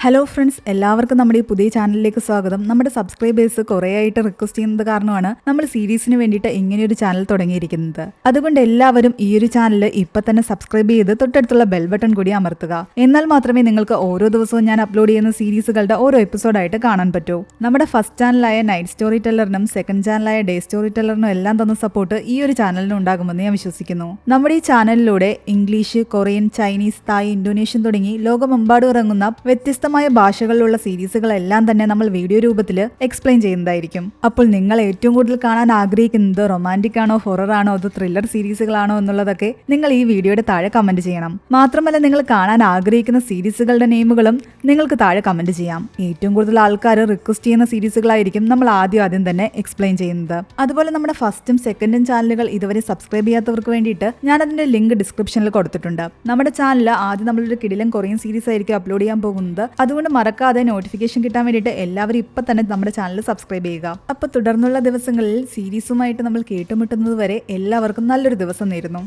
Hello friends, എല്ലാവർക്കും നമ്മുടെ ഈ പുതിയ ചാനലിലേക്ക് സ്വാഗതം. നമ്മുടെ സബ്സ്ക്രൈബേഴ്സ് കുറേ ആയിട്ട് റിക്വസ്റ്റ് ചെയ്യുന്നത് കാരണമാണ് നമ്മൾ സീരീസിന് വേണ്ടിയിട്ട് ഇങ്ങനെയൊരു ചാനൽ തുടങ്ങിയിരിക്കുന്നത്. അതുകൊണ്ട് എല്ലാവരും ഈ ഒരു ചാനൽ ഇപ്പം തന്നെ സബ്സ്ക്രൈബ് ചെയ്ത് തൊട്ടടുത്തുള്ള ബെൽ ബട്ടൺ കൂടി അമർത്തുക. എന്നാൽ മാത്രമേ നിങ്ങൾക്ക് ഓരോ ദിവസവും ഞാൻ അപ്ലോഡ് ചെയ്യുന്ന സീരീസുകളുടെ ഓരോ എപ്പിസോഡായിട്ട് കാണാൻ പറ്റൂ. നമ്മുടെ ഫസ്റ്റ് ചാനലായ നൈറ്റ് സ്റ്റോറി ടെല്ലറിനും സെക്കൻഡ് ചാനലായ ഡേ സ്റ്റോറി ടെല്ലറിനും എല്ലാം തന്ന സപ്പോർട്ട് ഈ ഒരു ചാനലിന് ഉണ്ടാകുമെന്ന് ഞാൻ വിശ്വസിക്കുന്നു. നമ്മുടെ ഈ ചാനലിലൂടെ ഇംഗ്ലീഷ്, കൊറിയൻ, ചൈനീസ്, തായ്, ഇന്തോനേഷ്യൻ തുടങ്ങി ലോകമെമ്പാടും ഇറങ്ങുന്ന വ്യത്യസ്തമായ ഭാഷകളിലുള്ള സീരീസുകളെല്ലാം തന്നെ നമ്മൾ വീഡിയോ രൂപത്തിൽ എക്സ്പ്ലെയിൻ ചെയ്യുന്നതായിരിക്കും. അപ്പോൾ നിങ്ങൾ ഏറ്റവും കൂടുതൽ കാണാൻ ആഗ്രഹിക്കുന്നത് റൊമാൻറ്റിക് ആണോ, ഹൊറർ ആണോ, അതോ ത്രില്ലർ സീരീസുകളാണോ എന്നുള്ളതൊക്കെ നിങ്ങൾ ഈ വീഡിയോയുടെ താഴെ കമന്റ് ചെയ്യണം. മാത്രമല്ല, നിങ്ങൾ കാണാൻ ആഗ്രഹിക്കുന്ന സീരീസുകളുടെ നെയിമുകളും നിങ്ങൾക്ക് താഴെ കമന്റ് ചെയ്യാം. ഏറ്റവും കൂടുതൽ ആൾക്കാർ റിക്വസ്റ്റ് ചെയ്യുന്ന സീരീസുകളായിരിക്കും നമ്മൾ ആദ്യം തന്നെ എക്സ്പ്ലെയിൻ ചെയ്യുന്നത്. അതുപോലെ നമ്മുടെ ഫസ്റ്റും സെക്കൻഡും ചാനലുകൾ ഇതുവരെ സബ്സ്ക്രൈബ് ചെയ്യാത്തവർക്ക് വേണ്ടിയിട്ട് ഞാൻ അതിന്റെ ലിങ്ക് ഡിസ്ക്രിപ്ഷനിൽ കൊടുത്തിട്ടുണ്ട്. നമ്മുടെ ചാനൽ ആദ്യം നമ്മളൊരു കിടിലൻ കൊറിയൻ സീരീസ് ആയിരിക്കും അപ്ലോഡ് ചെയ്യാൻ പോകുന്നത്. അതുകൊണ്ട് മറക്കാതെ നോട്ടിഫിക്കേഷൻ കിട്ടാൻ വേണ്ടിയിട്ട് എല്ലാവരും ഇപ്പം തന്നെ നമ്മുടെ ചാനൽ സബ്സ്ക്രൈബ് ചെയ്യുക. അപ്പോൾ തുടർന്നുള്ള ദിവസങ്ങളിൽ സീരീസുമായിട്ട് നമ്മൾ കേട്ടുമുട്ടുന്നത് വരെ എല്ലാവർക്കും നല്ലൊരു ദിവസം നേരുന്നു.